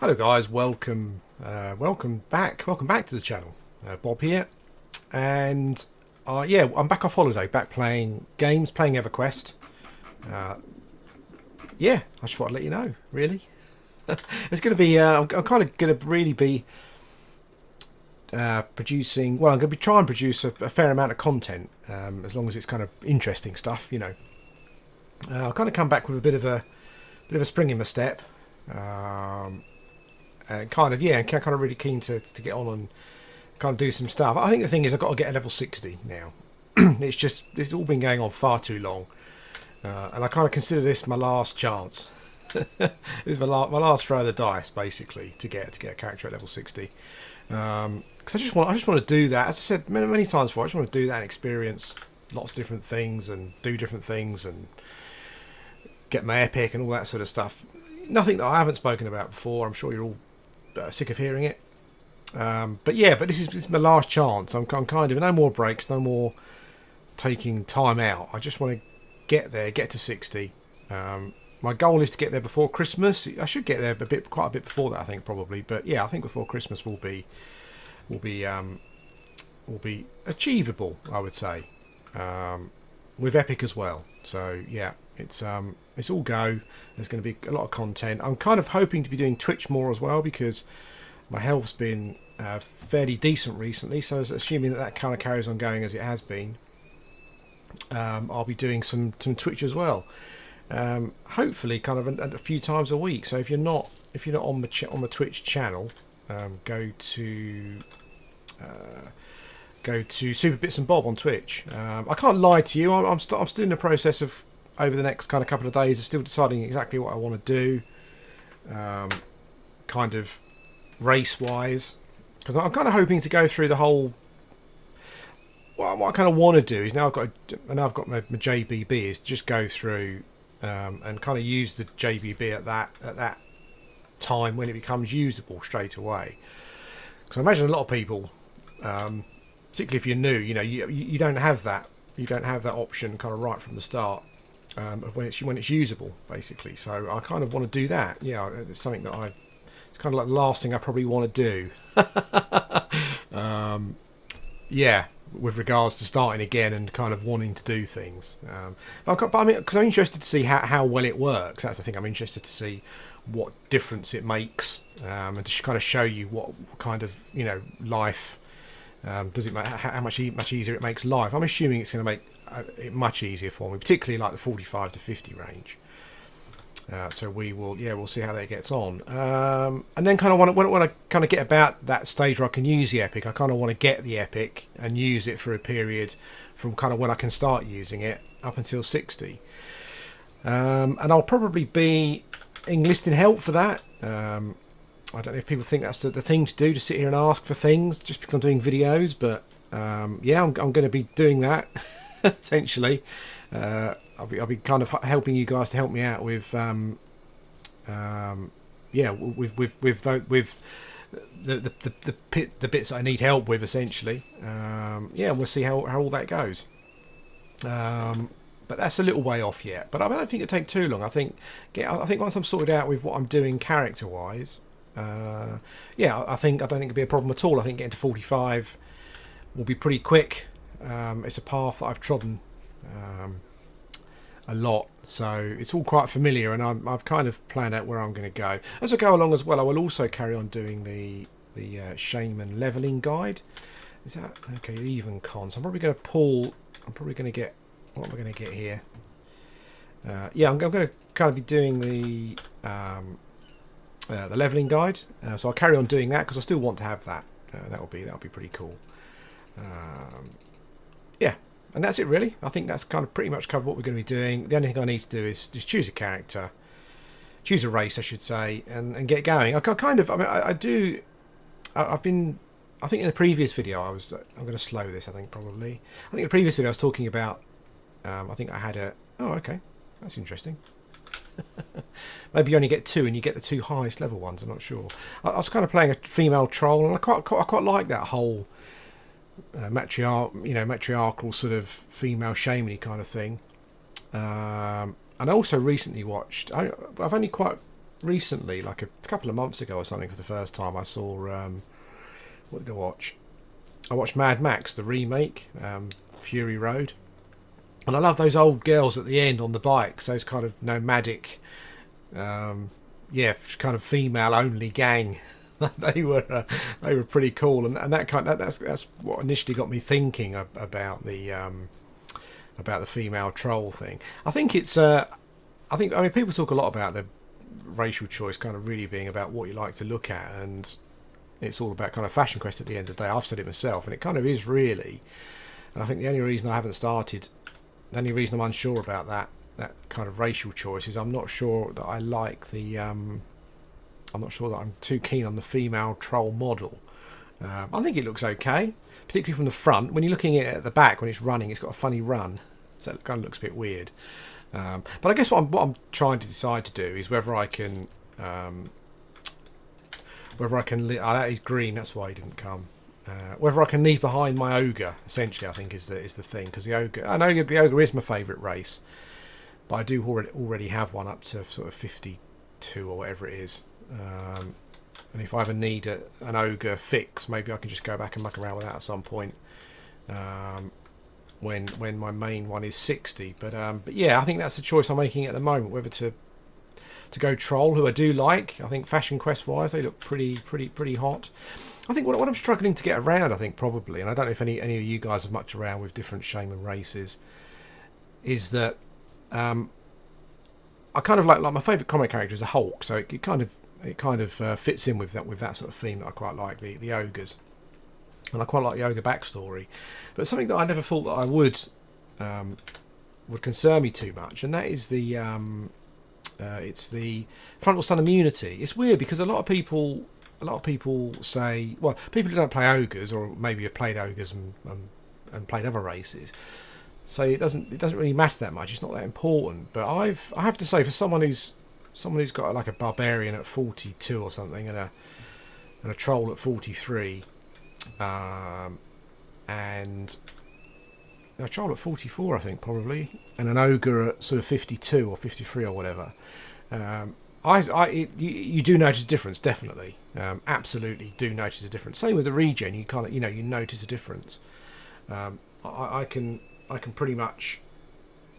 Hello guys, welcome back to the channel. Bob here, and yeah, I'm back off holiday, back playing games, playing Everquest. Yeah, I just thought I'd let you know. Really, it's going to be. I'm kind of going to really be producing. Well, I'm going to be trying to produce a fair amount of content, as long as it's kind of interesting stuff. I'll kind of come back with a bit of a spring in my step. And kind of really keen to get on and kind of do some stuff. I think the thing is I've got to get a level 60 now. It's all been going on far too long, and I kind of consider this my last chance. This is my last throw of the dice, basically, to get a character at level 60. Because I just want to do that. As I said many times before, I just want to do that and experience lots of different things and do different things and get my epic and all that sort of stuff. Nothing that I haven't spoken about before. I'm sure you're all sick of hearing it. But this is my last chance. I'm kind of no more breaks, no more taking time out. I just want to get to 60. My goal is to get there before Christmas. I should get there quite a bit before that, I think, probably. But yeah, I think before Christmas will be achievable, I would say, with epic as well. So yeah, it's all go. There's going to be a lot of content. I'm kind of hoping to be doing Twitch more as well, because my health's been fairly decent recently. So assuming that kind of carries on going as it has been, I'll be doing some Twitch as well. Hopefully, kind of a few times a week. So if you're not on the Twitch channel, go to Super Bits and Bob on Twitch. I can't lie to you. I'm still in the process of, over the next kind of couple of days, of still deciding exactly what I want to do, kind of race wise, because I'm kind of hoping to go through the whole. What I kind of want to do is now I've got my JBB, is just go through and kind of use the JBB at that time when it becomes usable straight away. Because I imagine a lot of people, particularly if you're new, you don't have that. You don't have that option kind of right from the start. When it's usable, basically. So I kind of want to do that. Yeah, it's something that it's kind of like the last thing I probably want to do. Yeah, with regards to starting again and kind of wanting to do things. But I mean, because I'm interested to see how well it works. That's the thing. I'm interested to see what difference it makes, and to kind of show you what kind of life does it make, how much easier it makes life. I'm assuming it's going to make it much easier for me, particularly like the 45 to 50 range. So we'll see how that gets on. And then kind of when I kind of get about that stage where I can use the epic, I kind of want to get the epic and use it for a period from kind of when I can start using it up until 60. And I'll probably be enlisting help for that. I don't know if people think that's the thing to do, to sit here and ask for things just because I'm doing videos, but yeah, I'm going to be doing that. Essentially, I'll be kind of helping you guys to help me out with the bits I need help with, essentially. Yeah, we'll see how all that goes. But that's a little way off yet. But I don't think it'll take too long. I think once I'm sorted out with what I'm doing character wise, yeah, I don't think it'll be a problem at all. I think getting to 45 will be pretty quick. It's a path that I've trodden a lot, so it's all quite familiar, and I've kind of planned out where I'm going to go as I go along as well. I will also carry on doing the Shaman leveling guide. Is that okay? Even cons. I'm probably going to get. What am I going to get here? Yeah, I'm going to kind of be doing the leveling guide. So I'll carry on doing that because I still want to have that. That'll be pretty cool. Yeah, and that's it really. I think that's kind of pretty much covered what we're going to be doing. The only thing I need to do is just choose a character, choose a race, I should say, and get going. I've been. I think in the previous video I'm going to slow this. I think in the previous video I was talking about. I think I had a. Oh, okay, that's interesting. Maybe you only get 2, and you get the 2 highest level ones. I'm not sure. I was kind of playing a female troll, and I quite like that whole. Matriarchal sort of female shaman-y kind of thing. And I also recently watched. I've only quite recently, like a couple of months ago or something, for the first time, I saw what did I watch? I watched Mad Max, the remake, Fury Road, and I love those old girls at the end on the bikes, those kind of nomadic, kind of female only gang. they were pretty cool, and that's what initially got me thinking about the female troll thing. I think it's I mean people talk a lot about the racial choice kind of really being about what you like to look at, and it's all about kind of fashion quest at the end of the day. I've said it myself, and it kind of is really. And I think the only reason I'm unsure about that kind of racial choice is I'm not sure that I like the I'm not sure that I'm too keen on the female troll model. I think it looks okay, particularly from the front. When you're looking at it at the back, when it's running, it's got a funny run, so it kind of looks a bit weird. But I guess what I'm trying to decide to do is whether I can that is green. That's why he didn't come. Whether I can leave behind my ogre, essentially, I think is the thing, because the ogre is my favourite race, but I do already have one up to sort of 52 or whatever it is. And if I ever need an ogre fix, maybe I can just go back and muck around with that at some point. When my main one is 60, but yeah, I think that's the choice I'm making at the moment, whether to go troll, who I do like. I think fashion quest wise they look pretty hot. I think what I'm struggling to get around, I think probably, and I don't know if any of you guys have mucked around with different shaman races, is that I kind of like my favourite comic character is a Hulk, so it kind of fits in with that sort of theme that I quite like, the ogres. And I quite like the ogre backstory, but something that I never thought that I would concern me too much, and that is it's the frontal sun immunity. It's weird because a lot of people say, well, people who don't play ogres or maybe have played ogres and played other races, say it doesn't really matter that much. It's not that important. But I have to say, for someone who's got like a barbarian at 42 or something and a troll at 43. And a troll at 44, I think, probably, and an ogre at sort of 52 or 53 or whatever. You do notice a difference, definitely. Absolutely do notice a difference. Same with the regen, you kind of, you notice a difference. I can pretty much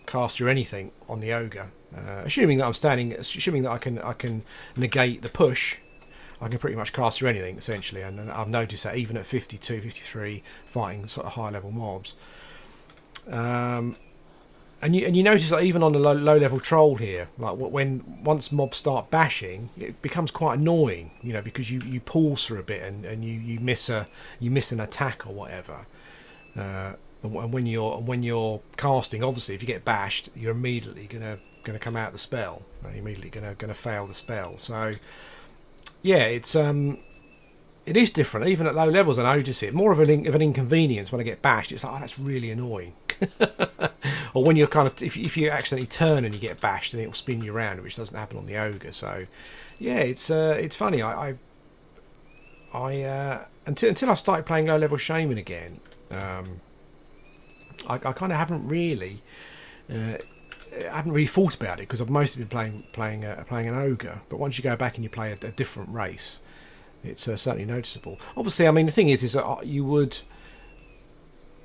cast through anything on the ogre, assuming that I can negate the push. I can pretty much cast through anything, essentially, and I've noticed that even at 52, 53, fighting sort of high level mobs. And you notice that even on the low level troll here, like once mobs start bashing, it becomes quite annoying, because you pause for a bit and you miss an attack or whatever. And when you're casting, obviously, if you get bashed, you're immediately gonna come out the spell. Right? You're immediately gonna fail the spell. So yeah, it is different. Even at low levels, I notice it more of an inconvenience when I get bashed. It's like, oh, that's really annoying. Or when you're kind of, if you accidentally turn and you get bashed, and it'll spin you around, which doesn't happen on the ogre. So yeah, it's funny. I until I started playing low level shaman again, I kind of haven't really thought about it, because I've mostly been playing an ogre. But once you go back and you play a different race, it's certainly noticeable. Obviously, I mean, the thing is that you would.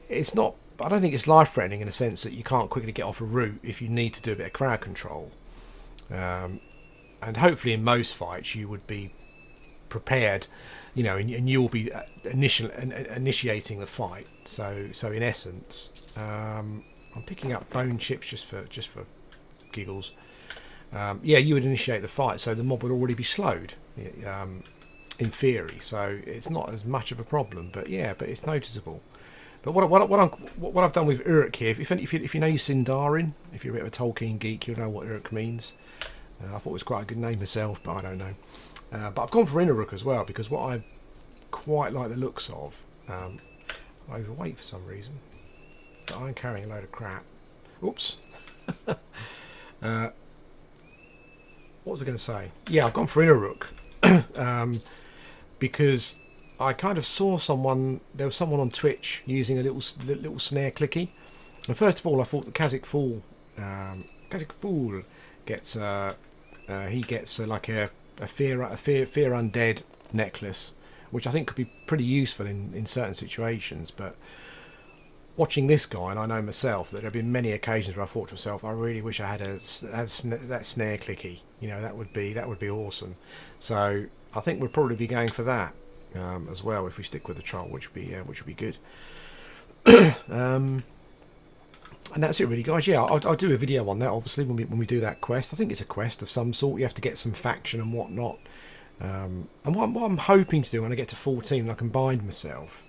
It's not. I don't think it's life-threatening in the sense that you can't quickly get off a route if you need to do a bit of crowd control. And hopefully, in most fights, you would be prepared, and you will be initiating the fight. So in essence, I'm picking up bone chips just for giggles. You would initiate the fight, so the mob would already be slowed, in theory. So it's not as much of a problem, but it's noticeable. But what I've done with Uruk here, if you know your Sindarin, if you're a bit of a Tolkien geek, you'll know what Uruk means. I thought it was quite a good name myself, but I don't know. But I've gone for Inuruk as well, because what I quite like the looks of, I'm overweight for some reason, but I'm carrying a load of crap. Oops. What was I going to say? Yeah, I've gone for Inuruk, because I kind of saw there was someone on Twitch using a little snare clicky. And first of all, I thought the Kazakh Fool gets he gets like a fear undead necklace, which I think could be pretty useful in certain situations. But watching this guy, and I know myself that there have been many occasions where I thought to myself, I really wish I had that snare clicky. You know, that would be awesome. So I think we'll probably be going for that as well if we stick with the troll, which would be good. And that's it really, guys. Yeah, I'll do a video on that obviously when we do that quest. I think it's a quest of some sort. You have to get some faction and whatnot. And what I'm hoping to do when I get to 14 and I can bind myself,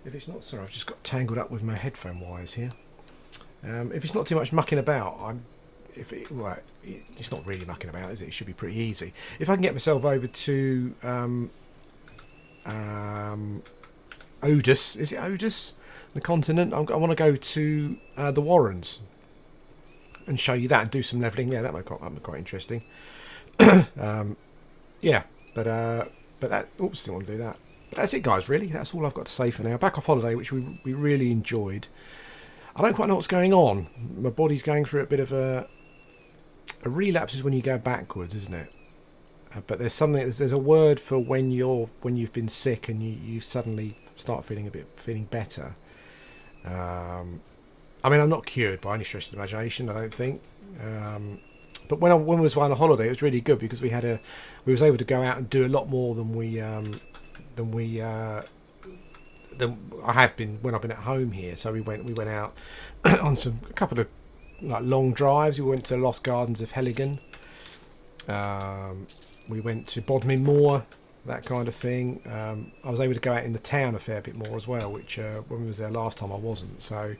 if it's not, sorry, I've just got tangled up with my headphone wires here. If it's not too much mucking about, well, it's not really mucking about, is it? It should be pretty easy. If I can get myself over to Odus, is it Odus? The continent. I want to go to the Warrens and show you that and do some leveling. Yeah, that might be quite interesting. Yeah, but that. Oops, didn't want to do that. But that's it, guys. Really, that's all I've got to say for now. Back off holiday, which we really enjoyed. I don't quite know what's going on. My body's going through a bit of a relapse. Is when you go backwards, isn't it? But there's something. There's a word for when you've been sick and you suddenly start feeling better. I mean, I'm not cured by any stretch of the imagination, I don't think. But when I was on a holiday, it was really good because we was able to go out and do a lot more than I have been when I've been at home here. So we went out on a couple of like long drives. We went to Lost Gardens of Helligan. We went to Bodmin Moor, that kind of thing. I was able to go out in the town a fair bit more as well, which when we was there last time I wasn't. So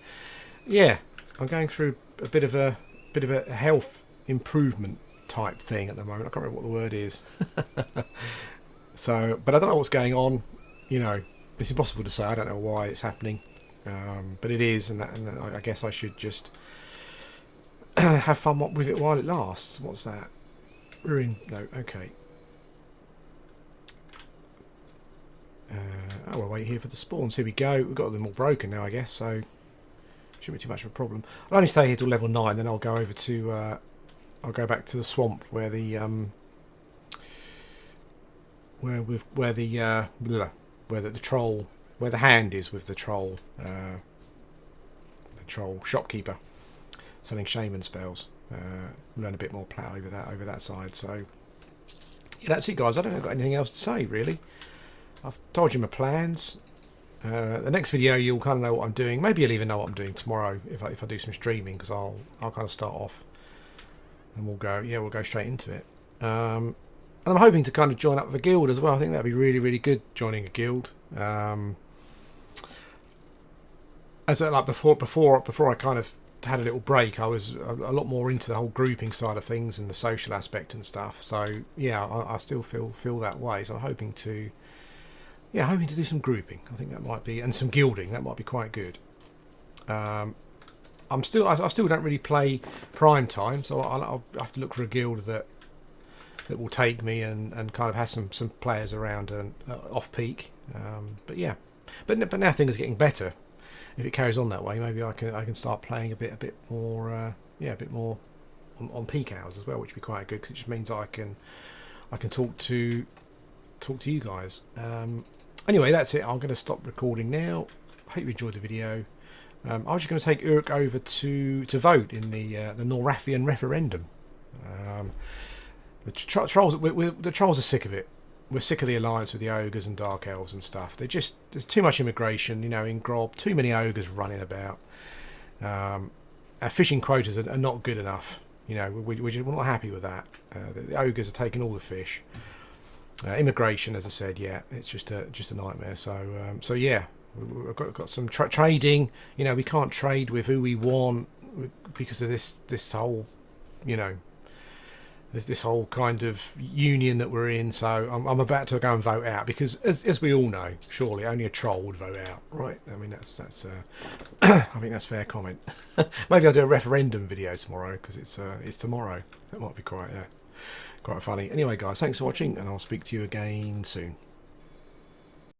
yeah, I'm going through a bit of a health improvement type thing at the moment. I can't remember what the word is. So, but I don't know what's going on. You know, it's impossible to say. I don't know why it's happening, but it is, and I guess I should just have fun with it while it lasts. What's that? Ruin? No. Okay. We'll wait here for the spawns. Here we go. We've got them all broken now, I guess, so shouldn't be too much of a problem. I'll only stay here till level 9, then I'll go over to I'll go back to the swamp where the hand is with the troll shopkeeper selling shaman spells. Learn a bit more plow over that side. So yeah, that's it, guys. I don't think I've got anything else to say really. I've told you my plans. The next video you'll kind of know what I'm doing. Maybe you'll even know what I'm doing tomorrow if I do some streaming, because I'll kind of start off and we'll go straight into it. And I'm hoping to kind of join up with a guild as well. I think that'd be really, really good, joining a guild. Before I kind of had a little break, I was a lot more into the whole grouping side of things and the social aspect and stuff. So yeah, I still feel that way. So I'm hoping to do some grouping. I think that might be, and some guilding. That might be quite good. I still don't really play prime time, so I'll have to look for a guild that will take me and kind of has some players around and off peak. But yeah, but now things are getting better. If it carries on that way, maybe I can start playing a bit more a bit more on peak hours as well, which would be quite good because it just means I can talk to you guys. Anyway, that's it. I'm going to stop recording now. Hope you enjoyed the video. I was just going to take Uruk over to vote in the Norrathian referendum. The trolls are sick of it. We're sick of the alliance with the ogres and dark elves and stuff. There's too much immigration, in Grob. Too many ogres running about. Our fishing quotas are not good enough. We're not happy with that. The ogres are taking all the fish. Immigration, as I said, yeah, it's just a nightmare. So yeah, we've got some trading. We can't trade with who we want because of this whole, this whole kind of union that we're in. So I'm about to go and vote out because, as we all know, surely only a troll would vote out, right? I mean that's I think that's fair comment. Maybe I'll do a referendum video tomorrow because it's tomorrow. That might be quite funny. Anyway, guys, thanks for watching, and I'll speak to you again soon.